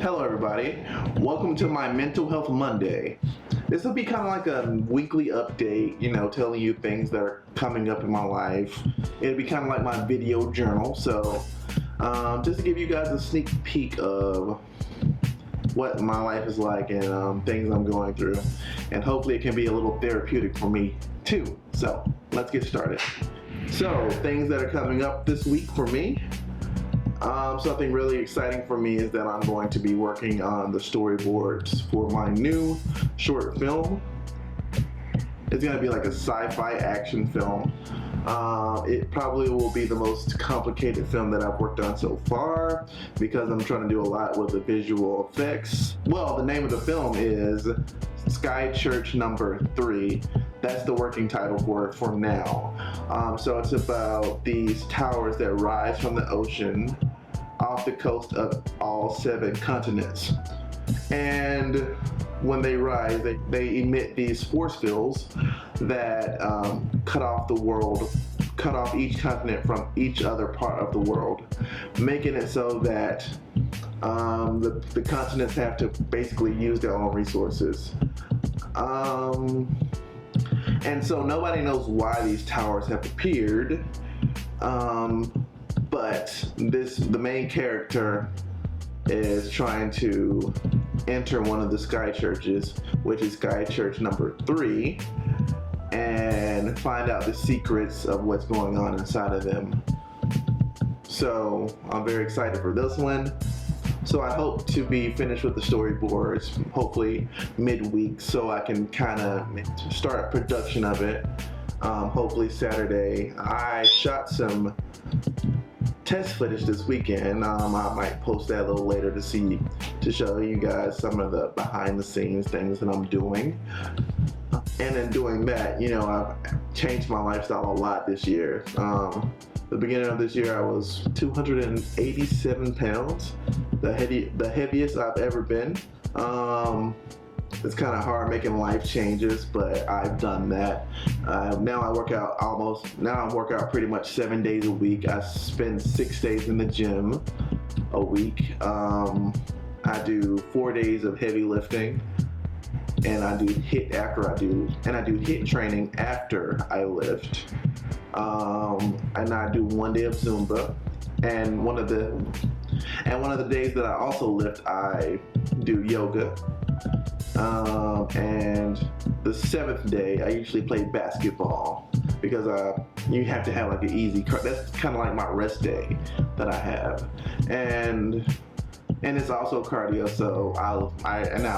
Hello everybody, welcome to my Mental Health Monday. This will be kind of like a weekly update, telling you things that are coming up in my life. It'll be kind of like my video journal, so just to give you guys a sneak peek of what my life is like and things I'm going through. And hopefully it can be a little therapeutic for me too. So let's get started. So things that are coming up this week for me. Something really exciting for me is that I'm going to be working on the storyboards for my new short film. It's going to be like a sci-fi action film. It probably will be the most complicated film that I've worked on so far because I'm trying to do a lot with the visual effects. Well, the name of the film is Sky Church Number 3. That's the working title for it for now. So it's about these towers that rise from the ocean off the coast of all 7 continents. And when they rise, they emit these force fields that cut off each continent from each other part of the world, making it so that the continents have to basically use their own resources. And so nobody knows why these towers have appeared, but the main character is trying to enter one of the sky churches, which is Sky Church Number 3, and find out the secrets of what's going on inside of them. So I'm very excited for this one. So I hope to be finished with the storyboards hopefully midweek so I can kind of start production of it. Hopefully Saturday. I shot some test footage this weekend. I might post that a little later to show you guys some of the behind the scenes things that I'm doing. And in doing that, I've changed my lifestyle a lot this year. The beginning of this year I was 287 pounds, the heaviest I've ever been. It's kind of hard making life changes, but I've done that. Now I work out pretty much 7 days a week. I spend 6 days in the gym a week. I do 4 days of heavy lifting, and I do HIIT training after I lift. And I do 1 day of Zumba, and one of the days that I also lift, I do yoga. And the 7th day, I usually play basketball because you have to have like an easy. That's kind of like my rest day that I have, and it's also cardio. So I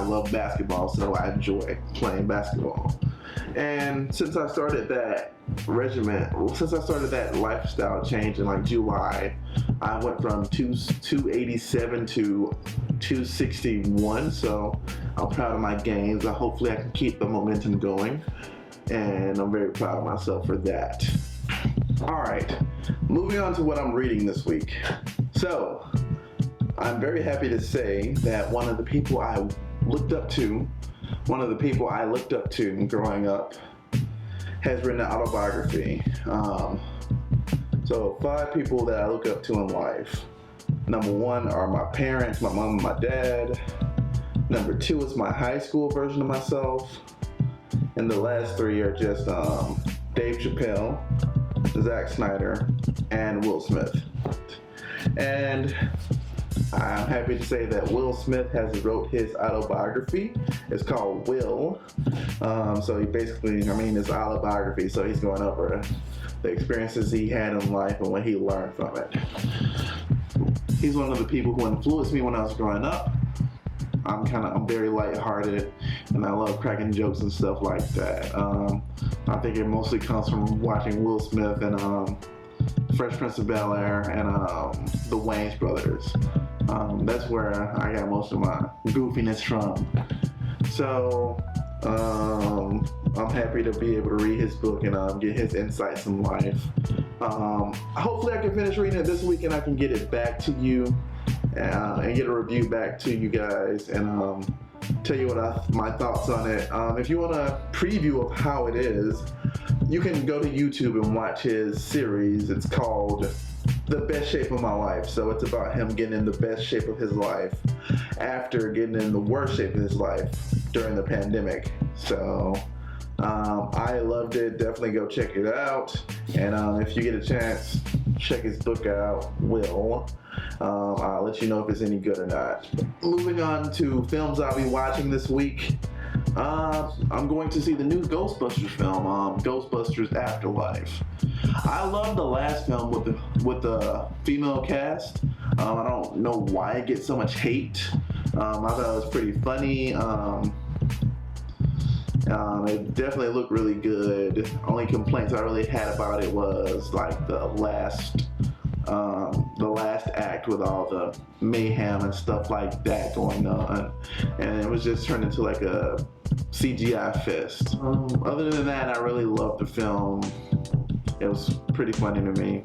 love basketball, so I enjoy playing basketball. And since I started that lifestyle change in like July, I went from 287 to 261. So I'm proud of my gains. Hopefully I can keep the momentum going, and I'm very proud of myself for that. All right, moving on to what I'm reading this week. So I'm very happy to say that one of the people I looked up to growing up has written an autobiography. So 5 people that I look up to in life. Number 1 are my parents, my mom and my dad. Number 2 is my high school version of myself. And the last 3 are just Dave Chappelle, Zack Snyder, and Will Smith. And I'm happy to say that Will Smith has wrote his autobiography. It's called Will. So he basically, it's autobiography. So he's going over the experiences he had in life and what he learned from it. He's one of the people who influenced me when I was growing up. I'm very lighthearted, and I love cracking jokes and stuff like that. I think it mostly comes from watching Will Smith and Fresh Prince of Bel-Air and the Wayans brothers. That's where I got most of my goofiness from. So I'm happy to be able to read his book and get his insights in life. Hopefully I can finish reading it this week and I can get it back to you and get a review back to you guys and tell you what my thoughts on it. If you want a preview of how it is, you can go to YouTube and watch his series. It's called the best shape of my life. So it's about him getting in the best shape of his life after getting in the worst shape of his life during the pandemic. So I loved it. Definitely go check it out. And if you get a chance, check his book out, Will. I'll let you know if it's any good or not. Moving on to films I'll be watching this week. I'm going to see the new Ghostbusters film, Ghostbusters Afterlife. I love the last film with the female cast. I don't know why it gets so much hate. I thought it was pretty funny. It definitely looked really good. Only complaints I really had about it was like the last act with all the mayhem and stuff like that going on, and it was just turned into like a CGI fest. Other than that, I really loved the film. It was pretty funny to me.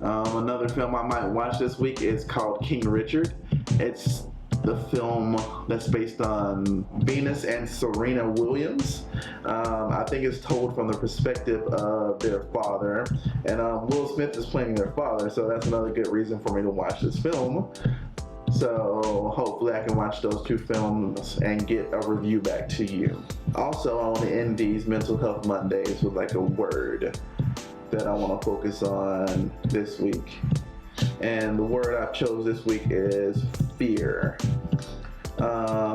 Another film I might watch this week is called King Richard. It's the film that's based on Venus and Serena Williams. I think it's told from the perspective of their father, and Will Smith is playing their father, so that's another good reason for me to watch this film. So hopefully I can watch those two films and get a review back to you. Also, I want to end these Mental Health Mondays with like a word that I want to focus on this week. And the word I chose this week is fear.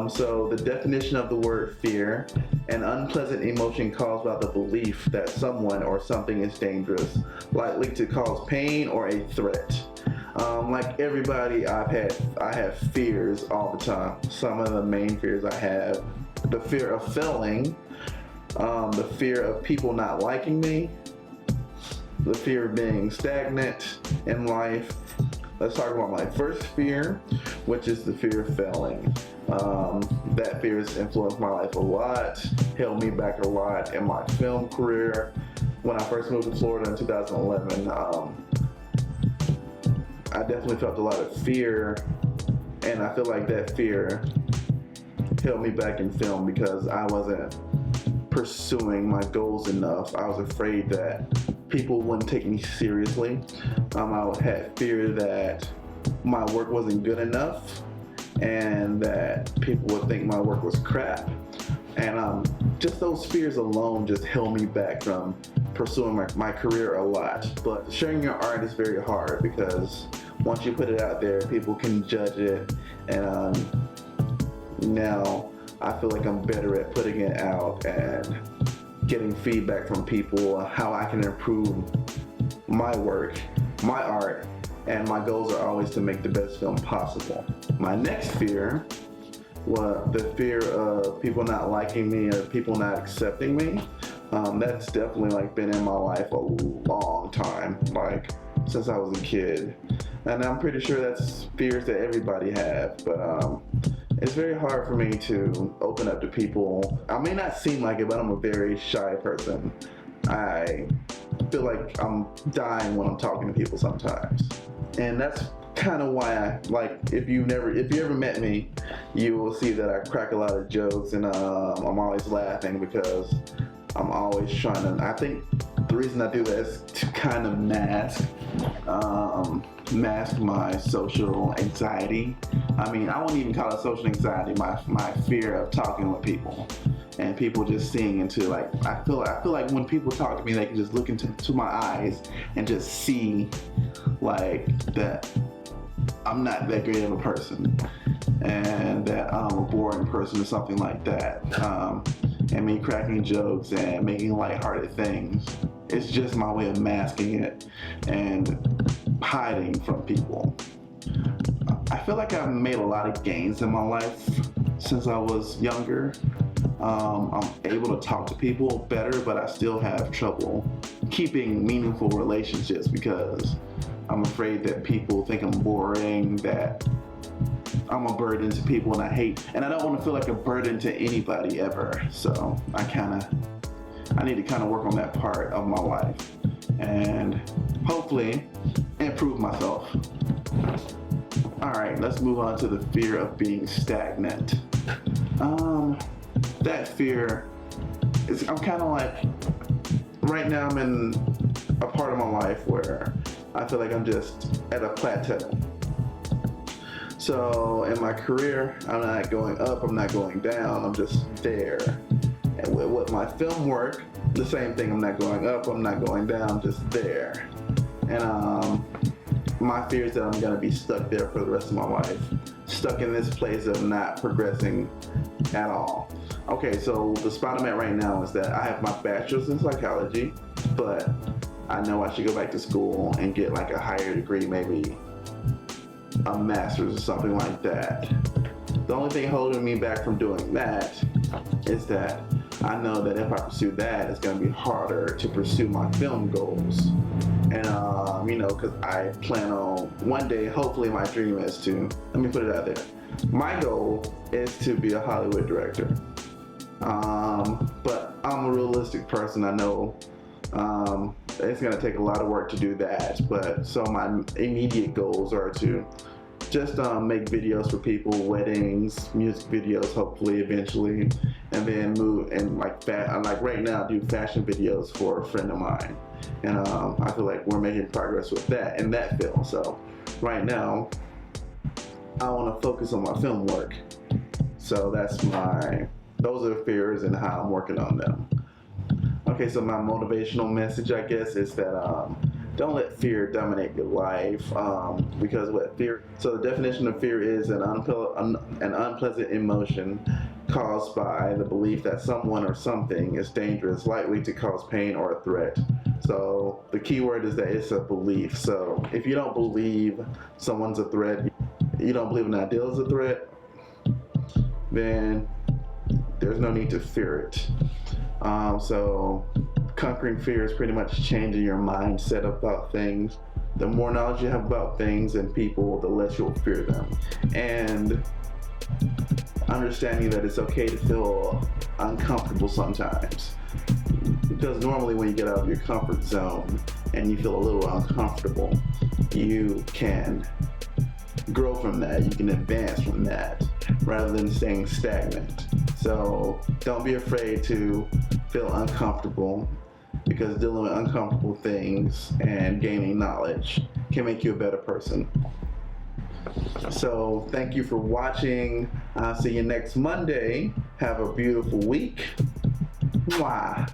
So the definition of the word fear: an unpleasant emotion caused by the belief that someone or something is dangerous, likely to cause pain or a threat. Like everybody, I have fears all the time. Some of the main fears I have: the fear of failing, the fear of people not liking me, the fear of being stagnant in life. Let's talk about my first fear, which is the fear of failing. That fear has influenced my life a lot, held me back a lot in my film career. When I first moved to Florida in 2011, I definitely felt a lot of fear, and I feel like that fear held me back in film because I wasn't pursuing my goals enough. I was afraid that people wouldn't take me seriously. I had fear that my work wasn't good enough and that people would think my work was crap. And just those fears alone just held me back from pursuing my career a lot. But sharing your art is very hard because once you put it out there, people can judge it. And now I feel like I'm better at putting it out and getting feedback from people on how I can improve my work, my art, and my goals are always to make the best film possible. My next fear was the fear of people not liking me or people not accepting me. That's definitely like been in my life a long time, like since I was a kid. And I'm pretty sure that's fears that everybody have, but it's very hard for me to open up to people. I may not seem like it, but I'm a very shy person. I feel like I'm dying when I'm talking to people sometimes. And that's kind of why if you ever met me, you will see that I crack a lot of jokes and I'm always laughing because I'm always trying to, I think the reason I do that is to kind of mask my social anxiety. I mean, I wouldn't even call it social anxiety, my fear of talking with people and people just seeing into I feel like when people talk to me, they can just look into my eyes and just see that I'm not that great of a person and that I'm a boring person or something like that. And me cracking jokes and making lighthearted things, it's just my way of masking it and hiding from people. I feel like I've made a lot of gains in my life since I was younger. I'm able to talk to people better, but I still have trouble keeping meaningful relationships because I'm afraid that people think I'm boring, that I'm a burden to people, and I don't want to feel like a burden to anybody ever. So I need to kind of work on that part of my life and hopefully improve myself. All right, let's move on to the fear of being stagnant. That fear is, I'm kind of like, right now I'm in a part of my life where I feel like I'm just at a plateau. So in my career, I'm not going up, I'm not going down, I'm just there. And with my film work, the same thing. I'm not going up, I'm not going down, I'm just there. And my fear is that I'm gonna be stuck there for the rest of my life, stuck in this place of not progressing at all. Okay, so the spot I'm at right now is that I have my bachelor's in psychology, but I know I should go back to school and get like a higher degree, maybe a master's or something like that. The only thing holding me back from doing that is that I know that if I pursue that, it's going to be harder to pursue my film goals. And, because I plan on one day, hopefully my dream is to, let me put it out there. My goal is to be a Hollywood director. But I'm a realistic person. I know it's going to take a lot of work to do that. But so my immediate goals are to just make videos for people, weddings, music videos, hopefully eventually, and then move and like right now do fashion videos for a friend of mine, and I feel like we're making progress with that in that field. So right now, I want to focus on my film work. So those are the fears and how I'm working on them. Okay, so my motivational message, I guess, is that don't let fear dominate your life, because so the definition of fear is an unpleasant emotion caused by the belief that someone or something is dangerous, likely to cause pain or a threat. So the key word is that it's a belief. So if you don't believe someone's a threat, you don't believe an ideal is a threat, then there's no need to fear it. So conquering fear is pretty much changing your mindset about things. The more knowledge you have about things and people, the less you'll fear them. And understanding that it's okay to feel uncomfortable sometimes. Because normally when you get out of your comfort zone and you feel a little uncomfortable, you can grow from that, you can advance from that, rather than staying stagnant. So don't be afraid to feel uncomfortable, because dealing with uncomfortable things and gaining knowledge can make you a better person. So thank you for watching. I'll see you next Monday. Have a beautiful week. Mwah.